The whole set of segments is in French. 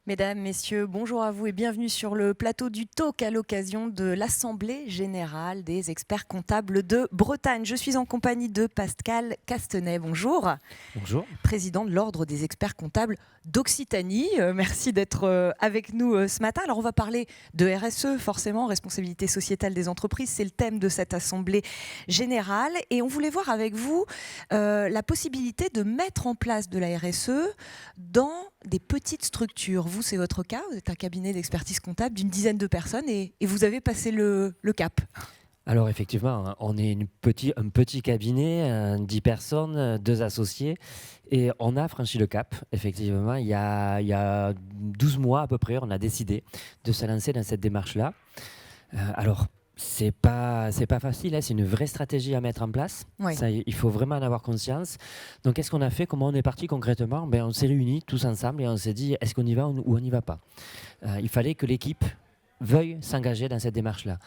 Mesdames, Messieurs, bonjour à vous et bienvenue sur le plateau du Talk à l'occasion de l'Assemblée Générale des Experts Comptables de Bretagne. Je suis en compagnie de Pascal Castanet. Bonjour. Bonjour. Président de l'Ordre des Experts Comptables d'Occitanie. Merci d'être avec nous ce matin. Alors on va parler de RSE, forcément, responsabilité sociétale des entreprises. C'est le thème de cette Assemblée Générale. Et on voulait voir avec vous la possibilité de mettre en place de la RSE dans des petites structures. Vous, c'est votre cas. Vous êtes un cabinet d'expertise comptable d'une dizaine de personnes et vous avez passé le cap. Alors effectivement, on est un petit cabinet, 10 personnes, 2 associés, et on a franchi le cap. Effectivement, il y a 12 mois à peu près, on a décidé de se lancer dans cette démarche-là. Alors, c'est pas facile, hein, c'est une vraie stratégie à mettre en place. Oui. Ça, il faut vraiment en avoir conscience. Donc, qu'est-ce qu'on a fait? Comment on est parti concrètement? On s'est réunis tous ensemble et on s'est dit, est-ce qu'on y va ou on n'y va pas? Il fallait que l'équipe veuille s'engager dans cette démarche-là.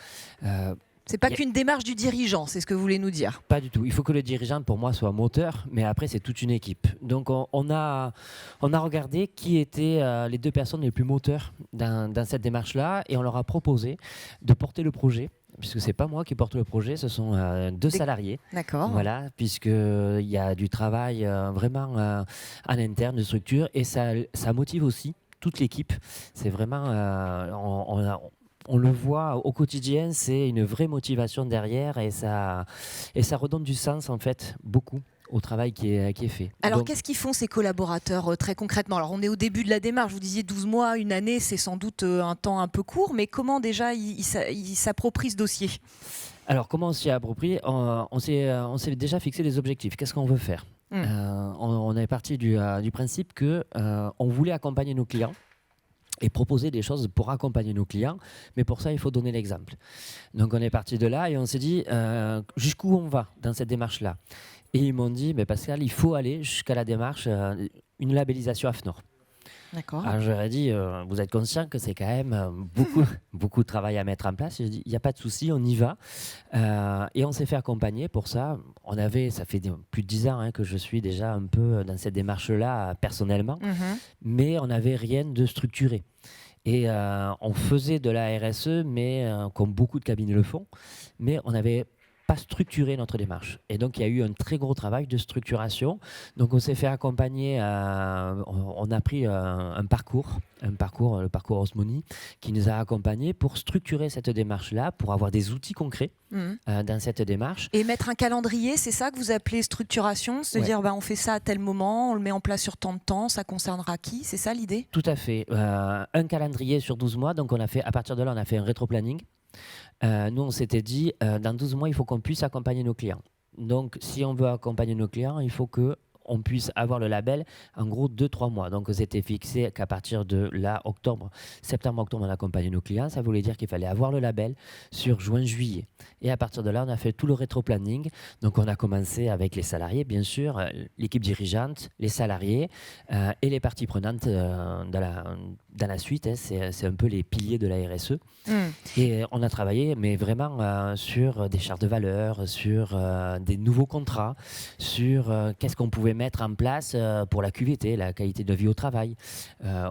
C'est pas qu'une démarche du dirigeant, c'est ce que vous voulez nous dire. Pas du tout. Il faut que le dirigeant, pour moi, soit moteur, mais après, c'est toute une équipe. Donc, on a regardé qui étaient les 2 personnes les plus moteurs dans cette démarche-là, et on leur a proposé de porter le projet, puisque c'est pas moi qui porte le projet, ce sont 2 salariés. D'accord. Voilà, puisqu'il y a du travail vraiment en interne de structure, et ça motive aussi toute l'équipe. C'est vraiment... on le voit au quotidien, c'est une vraie motivation derrière et ça redonne du sens en fait beaucoup au travail qui est fait. Alors, Donc, qu'est-ce qu'ils font ces collaborateurs très concrètement? Alors, on est au début de la démarche. Vous disiez 12 mois, une année, c'est sans doute un temps un peu court, mais comment déjà ils s'approprient ce dossier? alors comment on s'y approprie? On s'est déjà fixé des objectifs. Qu'est-ce qu'on veut faire? On est parti du principe que on voulait accompagner nos clients et proposer des choses pour accompagner nos clients. Mais pour ça, il faut donner l'exemple. Donc, on est parti de là et on s'est dit jusqu'où on va dans cette démarche-là. Et ils m'ont dit, Pascal, il faut aller jusqu'à la démarche, une labellisation AFNOR. D'accord. Alors, j'aurais dit, vous êtes conscient que c'est quand même beaucoup de travail à mettre en place. J'ai dit, il n'y a pas de souci, on y va. Et on s'est fait accompagner pour ça. Ça fait plus de 10 ans que je suis déjà un peu dans cette démarche-là personnellement, mais on n'avait rien de structuré. Et on faisait de la RSE, mais comme beaucoup de cabinets le font, mais on n'avait pas structuré notre démarche. Et donc, il y a eu un très gros travail de structuration. Donc, on s'est fait accompagner, on a pris le parcours Osmoni, qui nous a accompagnés pour structurer cette démarche-là, pour avoir des outils concrets dans cette démarche. Et mettre un calendrier, c'est ça que vous appelez structuration? C'est-à-dire, on fait ça à tel moment, on le met en place sur tant de temps, ça concernera qui? C'est ça l'idée? Tout à fait. Un calendrier sur 12 mois. Donc, à partir de là, on a fait un rétro-planning. Nous, on s'était dit, dans 12 mois, il faut qu'on puisse accompagner nos clients. Donc, si on veut accompagner nos clients, il faut qu'on puisse avoir le label en gros 2-3 mois. Donc, c'était fixé qu'à partir de là, septembre-octobre, on accompagnait nos clients. Ça voulait dire qu'il fallait avoir le label sur juin-juillet. Et à partir de là, on a fait tout le rétro-planning. Donc, on a commencé avec les salariés, bien sûr, l'équipe dirigeante, les salariés et les parties prenantes dans la suite. C'est un peu les piliers de la RSE. Et on a travaillé, mais vraiment sur des chartes de valeur, sur des nouveaux contrats, sur qu'est-ce qu'on pouvait mettre en place pour la QVT, la qualité de vie au travail,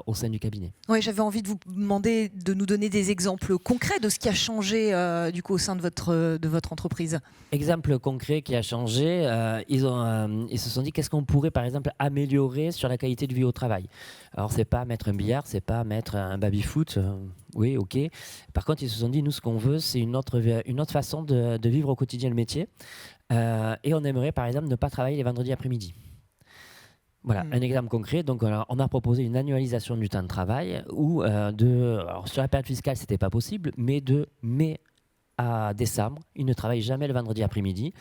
au sein du cabinet. Oui, j'avais envie de vous demander de nous donner des exemples concrets de ce qui a changé du coup au sein de votre entreprise. Exemple concret qui a changé, ils se sont dit qu'est-ce qu'on pourrait par exemple améliorer sur la qualité de vie au travail. Alors c'est pas mettre un billard, c'est pas mettre un baby-foot, oui ok. Par contre ils se sont dit nous ce qu'on veut c'est une autre façon de vivre au quotidien le métier et on aimerait par exemple ne pas travailler les vendredis après-midi. Voilà, un exemple concret. Donc, on a proposé une annualisation du temps de travail où, alors, sur la période fiscale, ce n'était pas possible, mais de mai à décembre, ils ne travaillent jamais le vendredi après-midi.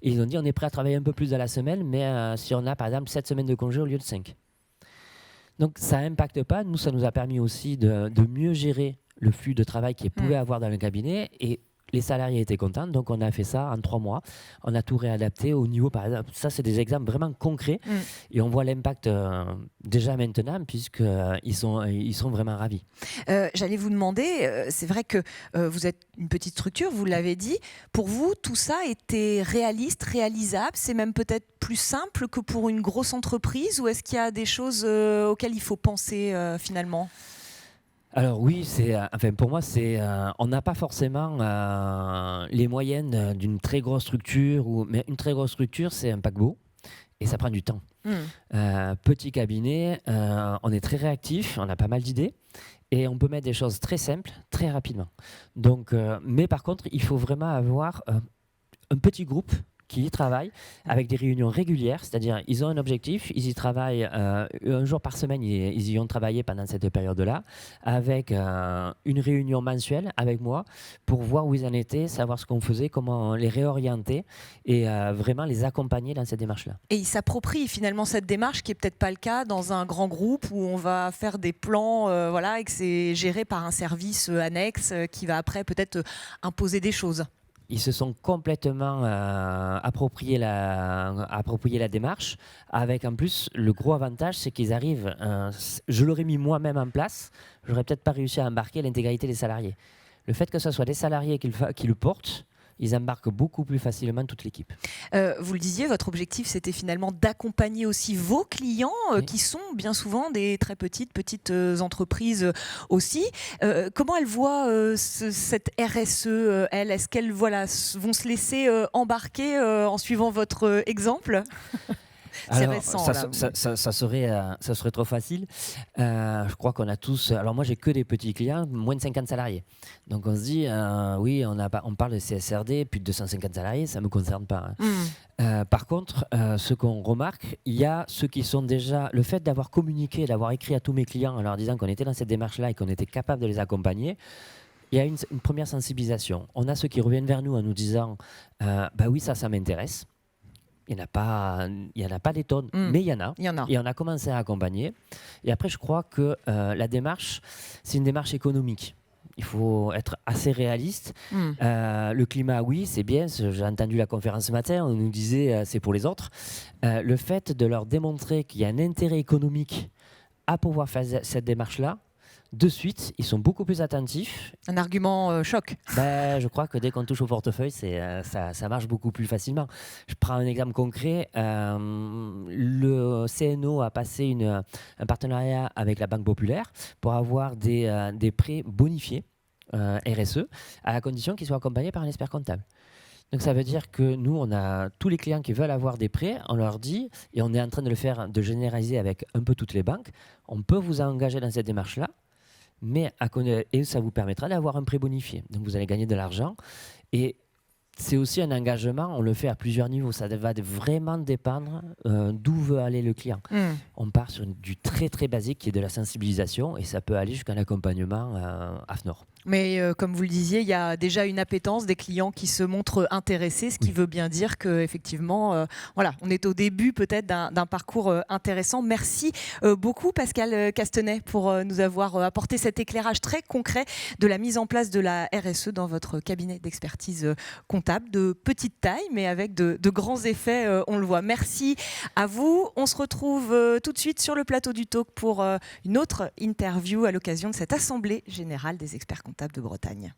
Et ils ont dit on est prêt à travailler un peu plus dans la semaine, mais si on a par exemple 7 semaines de congé au lieu de 5. Donc, ça n'impacte pas. Nous, ça nous a permis aussi de mieux gérer le flux de travail qu'il pouvait avoir dans le cabinet. Et les salariés étaient contents, donc on a fait ça en 3 mois. On a tout réadapté au niveau, par exemple, ça c'est des exemples vraiment concrets et on voit l'impact déjà maintenant puisqu'ils sont vraiment ravis. J'allais vous demander, c'est vrai que vous êtes une petite structure, vous l'avez dit. Pour vous, tout ça était réaliste, réalisable? C'est même peut-être plus simple que pour une grosse entreprise ou est-ce qu'il y a des choses auxquelles il faut penser finalement? Alors oui, enfin pour moi, on n'a pas forcément les moyens d'une très grosse structure, mais une très grosse structure, c'est un paquebot et ça prend du temps. Petit cabinet, on est très réactif, on a pas mal d'idées et on peut mettre des choses très simples, très rapidement. Donc, mais par contre, il faut vraiment avoir un petit groupe qui y travaillent avec des réunions régulières, c'est-à-dire ils ont un objectif, ils y travaillent un jour par semaine, ils y ont travaillé pendant cette période-là, avec une réunion mensuelle avec moi pour voir où ils en étaient, savoir ce qu'on faisait, comment les réorienter et vraiment les accompagner dans cette démarche-là. Et ils s'approprient finalement cette démarche qui n'est peut-être pas le cas dans un grand groupe où on va faire des plans voilà, et que c'est géré par un service annexe qui va après peut-être imposer des choses. Ils se sont complètement approprié la démarche, avec en plus le gros avantage, c'est qu'ils arrivent, je l'aurais mis moi-même en place, j'aurais peut-être pas réussi à embarquer l'intégralité des salariés. Le fait que ce soit des salariés qui le portent, ils embarquent beaucoup plus facilement toute l'équipe. Vous le disiez, votre objectif, c'était finalement d'accompagner aussi vos clients, Oui. qui sont bien souvent des très petites entreprises aussi. Comment elles voient cette RSE, elles? Est-ce qu'elles vont se laisser embarquer en suivant votre exemple? C'est Alors, récent, ça serait trop facile. Je crois qu'on a tous. Alors, moi, j'ai que des petits clients, moins de 50 salariés. Donc, on se dit, oui, on parle de CSRD, plus de 250 salariés, ça ne me concerne pas. Par contre, ce qu'on remarque, il y a ceux qui sont déjà. Le fait d'avoir communiqué, d'avoir écrit à tous mes clients en leur disant qu'on était dans cette démarche-là et qu'on était capable de les accompagner. Il y a une première sensibilisation. On a ceux qui reviennent vers nous en nous disant bah oui, ça m'intéresse. Il n'y en a pas des tonnes, mais il y en a. Et on a commencé à accompagner. Et après, je crois que la démarche, c'est une démarche économique. Il faut être assez réaliste. Le climat, oui, c'est bien. J'ai entendu la conférence ce matin, on nous disait c'est pour les autres. Le fait de leur démontrer qu'il y a un intérêt économique à pouvoir faire cette démarche-là, de suite, ils sont beaucoup plus attentifs. Un argument choc. Je crois que dès qu'on touche au portefeuille, ça marche beaucoup plus facilement. Je prends un exemple concret. Le CNO a passé un partenariat avec la Banque Populaire pour avoir des prêts bonifiés RSE, à la condition qu'ils soient accompagnés par un expert comptable. Donc ça veut dire que nous, on a tous les clients qui veulent avoir des prêts, on leur dit, et on est en train de le faire, de généraliser avec un peu toutes les banques, on peut vous engager dans cette démarche-là, et ça vous permettra d'avoir un prêt bonifié. Donc vous allez gagner de l'argent. Et c'est aussi un engagement, on le fait à plusieurs niveaux. Ça va vraiment dépendre d'où veut aller le client. On part sur du très très basique qui est de la sensibilisation et ça peut aller jusqu'à un accompagnement AFNOR. Mais comme vous le disiez, il y a déjà une appétence des clients qui se montrent intéressés, ce qui veut bien dire qu'effectivement, voilà, on est au début peut-être d'un parcours intéressant. Merci beaucoup Pascal Castanet pour nous avoir apporté cet éclairage très concret de la mise en place de la RSE dans votre cabinet d'expertise comptable, de petite taille mais avec de grands effets, on le voit. Merci à vous. On se retrouve tout de suite sur le plateau du Talk pour une autre interview à l'occasion de cette Assemblée générale des experts comptables de Bretagne.